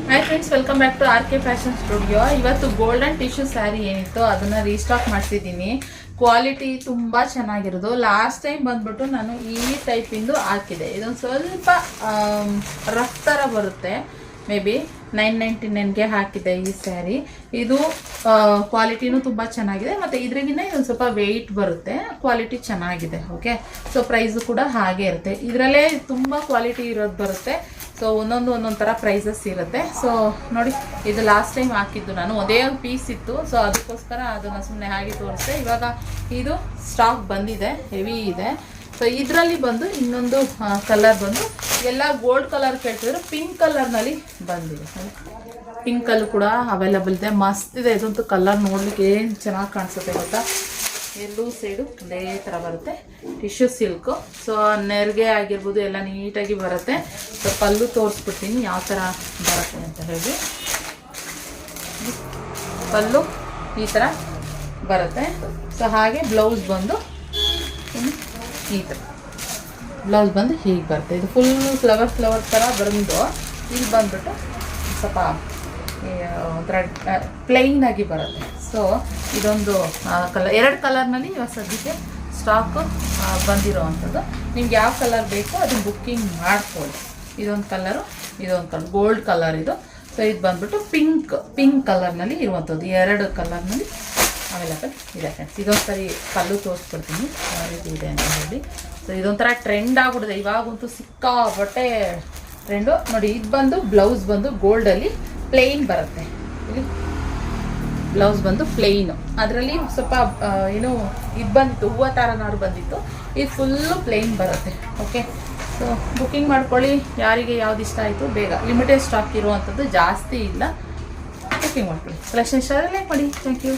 Hi friends, welcome back to RK fashion studio. ಇವತ್ತು golden tissue sari ಏನಿತ್ತು ಅದನ್ನು restock ಮಾಡ್ತಿದ್ದೀನಿ. ಕ್ವಾಲಿಟಿ ತುಂಬ ಚೆನ್ನಾಗಿರೋದು. ಲಾಸ್ಟ್ ಟೈಮ್ ಬಂದ್ಬಿಟ್ಟು ನಾನು ಈ ಟೈಪಿಂದು ಹಾಕಿದೆ. ಇದೊಂದು ಸ್ವಲ್ಪ ರಫ್ ಥರ ಬರುತ್ತೆ. ಮೇ ಬಿ 999ಗೆ ಹಾಕಿದೆ ಈ ಸ್ಯಾರಿ. ಇದು ಕ್ವಾಲಿಟಿನೂ ತುಂಬ ಚೆನ್ನಾಗಿದೆ ಮತ್ತು ಇದ್ರಿಗಿನ್ನ ಇದೊಂದು ಸ್ವಲ್ಪ ವೆಯ್ಟ್ ಬರುತ್ತೆ. ಕ್ವಾಲಿಟಿ ಚೆನ್ನಾಗಿದೆ. ಓಕೆ, ಸೊ ಪ್ರೈಸು ಕೂಡ ಹಾಗೆ ಇರುತ್ತೆ. ಇದರಲ್ಲೇ ತುಂಬ ಕ್ವಾಲಿಟಿ ಇರೋದು ಬರುತ್ತೆ. ಸೊ ಒಂದೊಂದು ಥರ ಪ್ರೈಸಸ್ ಇರುತ್ತೆ. ಸೊ ನೋಡಿ, ಇದು ಲಾಸ್ಟ್ ಟೈಮ್ ಹಾಕಿದ್ದು ನಾನು ಒಂದೇ ಒಂದು ಪೀಸ್ ಇತ್ತು. ಸೊ ಅದಕ್ಕೋಸ್ಕರ ಅದನ್ನು ಸುಮ್ಮನೆ ಹಾಗೆ ತೋರಿಸ್ದೆ. ಇವಾಗ ಇದು ಸ್ಟಾಕ್ ಬಂದಿದೆ, ಹೆವಿ ಇದೆ. ಸೊ ಇದರಲ್ಲಿ ಬಂದು ಇನ್ನೊಂದು ಕಲರ್ ಬಂದು ಎಲ್ಲ ಗೋಲ್ಡ್ ಕಲರ್ ಕೇಳ್ತಿದ್ರು, ಪಿಂಕ್ ಕಲರ್ನಲ್ಲಿ ಬಂದಿದೆ. ಪಿಂಕಲ್ಲೂ ಕೂಡ ಅವೈಲಬಲ್ ಇದೆ. ಮಸ್ತ್ ಇದೆ. ಇದಂತೂ ಕಲರ್ ನೋಡ್ಲಿಕ್ಕೆ ಏನು ಚೆನ್ನಾಗಿ ಕಾಣಿಸುತ್ತೆ ಗೊತ್ತಾ. ಎಲ್ಲೂ ಸೈಡು ಒಂದೇ ಥರ ಬರುತ್ತೆ. Tissue silk. ಸೊ ನೆರಿಗೆ ಆಗಿರ್ಬೋದು ಎಲ್ಲ ನೀಟಾಗಿ ಬರುತ್ತೆ. ಸೊ ಪಲ್ಲು ತೋರಿಸ್ಬಿಡ್ತೀನಿ ಯಾವ ಥರ ಬರುತ್ತೆ ಅಂತ ಹೇಳಿ. ಪಲ್ಲು ಈ ಥರ ಬರುತ್ತೆ. ಸೊ ಹಾಗೆ ಬ್ಲೌಸ್ ಬಂದು ಈ ಥರ ಬ್ಲೌಸ್ ಬಂದು ಹೀಗೆ ಬರುತ್ತೆ. ಇದು ಫುಲ್ ಫ್ಲವರ್ ಥರ ಬಂದು ಇಲ್ಲಿ ಬಂದ್ಬಿಟ್ಟು ಸ್ವಲ್ಪ ಒಂಥರ ಪ್ಲೈನಾಗಿ ಬರುತ್ತೆ. ಸೊ ಇದೊಂದು ಕಲರ್, ಎರಡು ಕಲರ್ನಲ್ಲಿ ಇವಾಗ ಸದ್ಯಕ್ಕೆ ಸ್ಟಾಕು ಬಂದಿರೋ ಅಂಥದ್ದು. ನಿಮ್ಗೆ ಯಾವ ಕಲರ್ ಬೇಕೋ ಅದನ್ನು ಬುಕ್ಕಿಂಗ್ ಮಾಡ್ಕೊಳ್ಳಿ. ಇದೊಂದು ಕಲರು, ಇದೊಂದು ಕಲರ್ ಗೋಲ್ಡ್ ಕಲರ್ ಇದು. ಸೊ ಇದು ಬಂದ್ಬಿಟ್ಟು ಪಿಂಕ್ ಕಲರ್ನಲ್ಲಿ ಇರುವಂಥದ್ದು. ಎರಡು ಕಲರ್ನಲ್ಲಿ ಅವೈಲಬಲ್ ಇದೆ ಫ್ರೆಂಡ್ಸ್. ಇದೊಂದು ಸರಿ ಪಲ್ಲು ತೋರಿಸ್ಕೊಡ್ತೀನಿ ಯಾವ ರೀತಿ ಇದೆ ಅಂತ ಹೇಳಿ. ಸೊ ಇದೊಂಥರ ಟ್ರೆಂಡ್ ಆಗ್ಬಿಟ್ಟಿದೆ ಇವಾಗಂತೂ, ಸಿಕ್ಕಾಪಟ್ಟೆ ಟ್ರೆಂಡು. ನೋಡಿ, ಇದು ಬಂದು ಬ್ಲೌಸ್ ಬಂದು ಗೋಲ್ಡಲ್ಲಿ ಪ್ಲೇನ್ ಬರುತ್ತೆ. ಇಲ್ಲಿ ಬ್ಲೌಸ್ ಬಂದು ಪ್ಲೇನು. ಅದರಲ್ಲಿ ಸ್ವಲ್ಪ ಏನು ಇದು ಬಂದಿತ್ತು, ಹೂವು ಥರನಾರು ಬಂದಿತ್ತು. ಇದು ಫುಲ್ಲು ಪ್ಲೇನ್ ಬರುತ್ತೆ. ಓಕೆ, ಸೊ ಬುಕ್ಕಿಂಗ್ ಮಾಡ್ಕೊಳ್ಳಿ. ಯಾರಿಗೆ ಯಾವ್ದು ಇಷ್ಟ ಆಯಿತು ಬೇಗ. ಲಿಮಿಟೆಡ್ ಸ್ಟಾಕ್ ಇರುವಂಥದ್ದು, ಜಾಸ್ತಿ ಇಲ್ಲ. ಬುಕ್ಕಿಂಗ್ ಮಾಡ್ಕೊಳ್ಳಿ. ಕಲೆಕ್ಷನ್ ಇಷ್ಟ ಆದರೆ ಲೈಕ್ ಮಾಡಿ. Thank you.